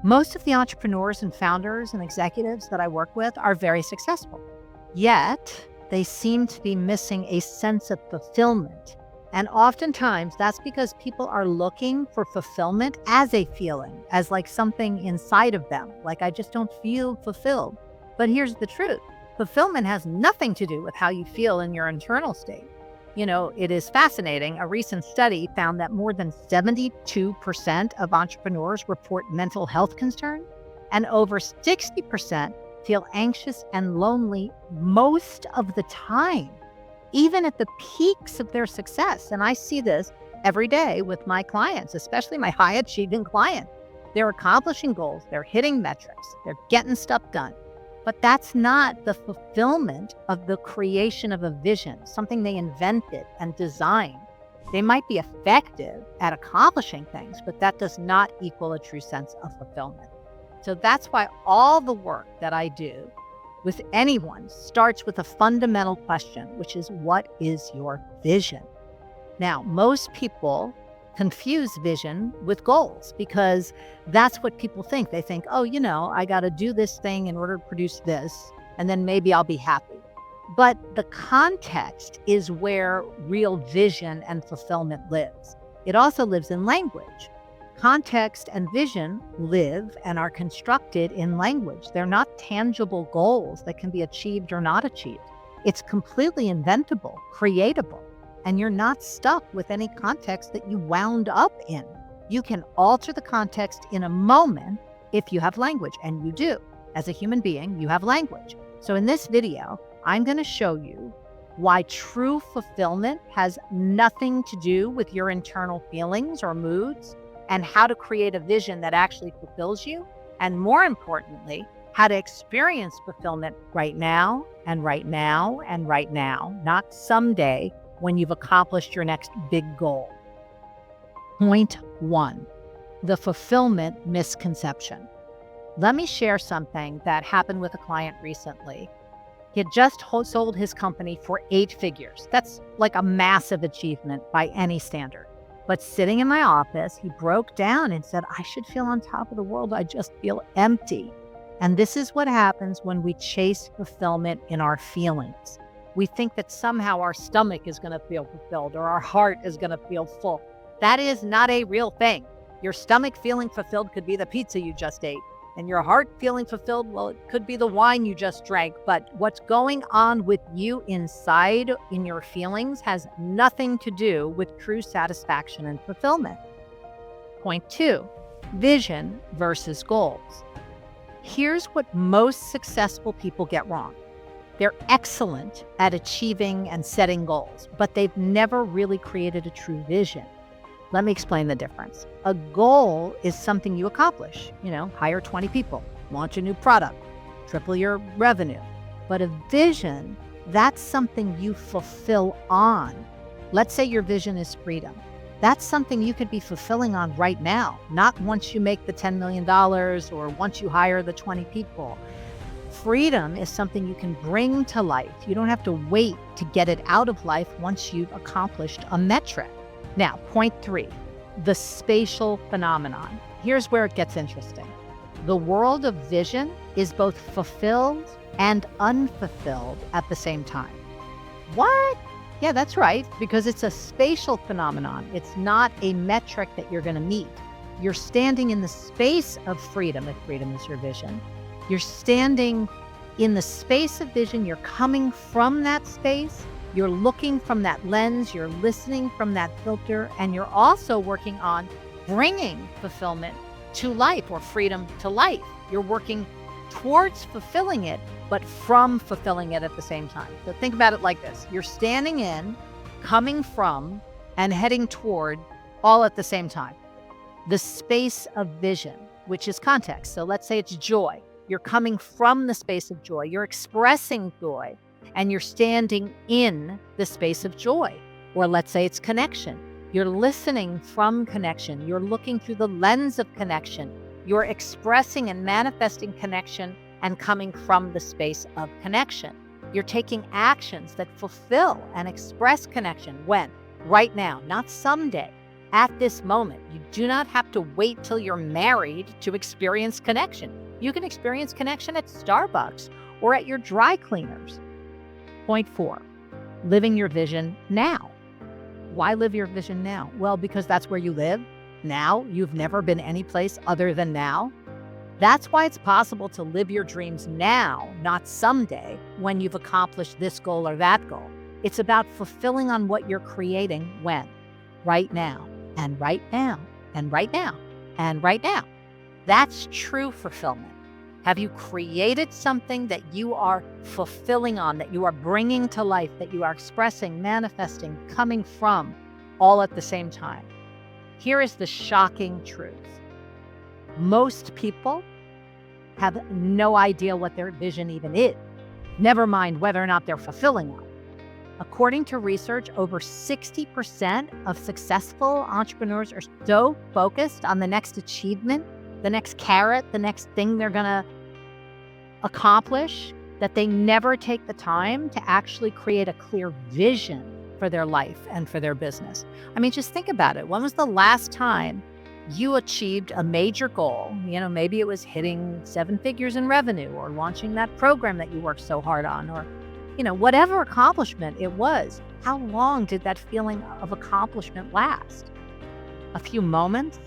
Most of the entrepreneurs and founders and executives that I work with are very successful, yet they seem to be missing a sense of fulfillment. And oftentimes that's because people are looking for fulfillment as a feeling, as like something inside of them, like I just don't feel fulfilled. But here's the truth. Fulfillment has nothing to do with how you feel in your internal state. You know, it is fascinating. A recent study found that more than 72% of entrepreneurs report mental health concerns, and over 60% feel anxious and lonely most of the time, even at the peaks of their success. And I see this every day with my clients, especially my high achieving clients. They're accomplishing goals, they're hitting metrics, they're getting stuff done. But that's not the fulfillment of the creation of a vision, something they invented and designed. They might be effective at accomplishing things, but that does not equal a true sense of fulfillment. So that's why all the work that I do with anyone starts with a fundamental question, which is, what is your vision? Now, most people confuse vision with goals because that's what people think. They think, oh, you know, I got to do this thing in order to produce this, and then maybe I'll be happy. But the context is where real vision and fulfillment lives. It also lives in language. Context and vision live and are constructed in language. They're not tangible goals that can be achieved or not achieved. It's completely inventable, creatable. And you're not stuck with any context that you wound up in. You can alter the context in a moment if you have language, and you do. As a human being, you have language. So in this video, I'm going to show you why true fulfillment has nothing to do with your internal feelings or moods, and how to create a vision that actually fulfills you, and more importantly, how to experience fulfillment right now, and right now, and right now, not someday, when you've accomplished your next big goal. Point 1, the fulfillment misconception. Let me share something that happened with a client recently. He had just sold his company for 8 figures. That's like a massive achievement by any standard. But sitting in my office, he broke down and said, I should feel on top of the world. I just feel empty. And this is what happens when we chase fulfillment in our feelings. We think that somehow our stomach is going to feel fulfilled or our heart is going to feel full. That is not a real thing. Your stomach feeling fulfilled could be the pizza you just ate. And your heart feeling fulfilled, well, it could be the wine you just drank. But what's going on with you inside in your feelings has nothing to do with true satisfaction and fulfillment. Point 2, vision versus goals. Here's what most successful people get wrong. They're excellent at achieving and setting goals, but they've never really created a true vision. Let me explain the difference. A goal is something you accomplish, hire 20 people, launch a new product, triple your revenue. But a vision, that's something you fulfill on. Let's say your vision is freedom. That's something you could be fulfilling on right now, not once you make the $10 million or once you hire the 20 people. Freedom is something you can bring to life. You don't have to wait to get it out of life once you've accomplished a metric. Now, point 3, the spatial phenomenon. Here's where it gets interesting. The world of vision is both fulfilled and unfulfilled at the same time. What? Yeah, that's right, because it's a spatial phenomenon. It's not a metric that you're going to meet. You're standing in the space of freedom, if freedom is your vision. You're standing in the space of vision. You're coming from that space. You're looking from that lens. You're listening from that filter. And you're also working on bringing fulfillment to life, or freedom to life. You're working towards fulfilling it, but from fulfilling it at the same time. So think about it like this. You're standing in, coming from, and heading toward, all at the same time. The space of vision, which is context. So let's say it's joy. You're coming from the space of joy. You're expressing joy, and you're standing in the space of joy. Or let's say it's connection. You're listening from connection. You're looking through the lens of connection. You're expressing and manifesting connection and coming from the space of connection. You're taking actions that fulfill and express connection. When? Right now, not someday. at this moment. You do not have to wait till you're married to experience connection. You can experience connection at Starbucks or at your dry cleaners. Point 4, living your vision now. Why live your vision now? Well, because that's where you live now. You've never been anyplace other than now. That's why it's possible to live your dreams now, not someday when you've accomplished this goal or that goal. It's about fulfilling on what you're creating when? Right now, and right now, and right now, and right now. That's true fulfillment. Have you created something that you are fulfilling on, that you are bringing to life, that you are expressing, manifesting, coming from, all at the same time? Here is the shocking truth. Most people have no idea what their vision even is, never mind whether or not they're fulfilling it. According to research, over 60% of successful entrepreneurs are so focused on the next achievement, the next carrot, the next thing they're going to accomplish, that they never take the time to actually create a clear vision for their life and for their business. I mean, just think about it. When was the last time you achieved a major goal? Maybe it was hitting 7 figures in revenue or launching that program that you worked so hard on, or whatever accomplishment it was. How long did that feeling of accomplishment last? A few moments,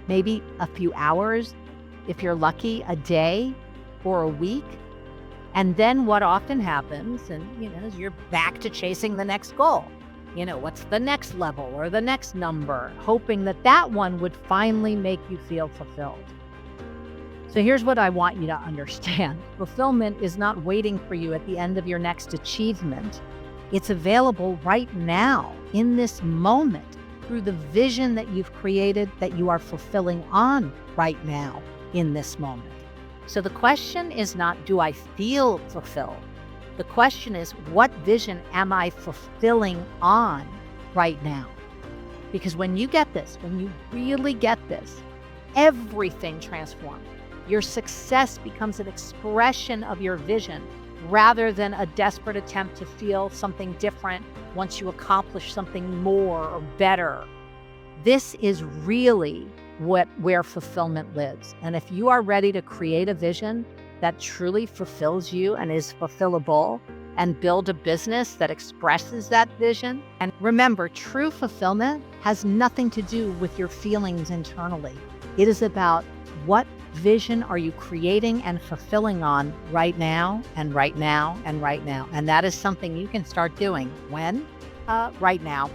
maybe a few hours, if you're lucky, a day or a week. And then what often happens, is you're back to chasing the next goal. What's the next level or the next number, hoping that one would finally make you feel fulfilled. So here's what I want you to understand. Fulfillment is not waiting for you at the end of your next achievement. It's available right now, in this moment, through the vision that you've created, that you are fulfilling on right now, in this moment. So the question is not, do I feel fulfilled? The question is, what vision am I fulfilling on right now? Because when you get this, when you really get this, everything transforms. Your success becomes an expression of your vision rather than a desperate attempt to feel something different once you accomplish something more or better. This is really where fulfillment lives. And if you are ready to create a vision that truly fulfills you and is fulfillable, and build a business that expresses that vision. And remember, true fulfillment has nothing to do with your feelings internally. It is about what vision are you creating and fulfilling on right now, and right now, and right now. And that is something you can start doing when? Right now.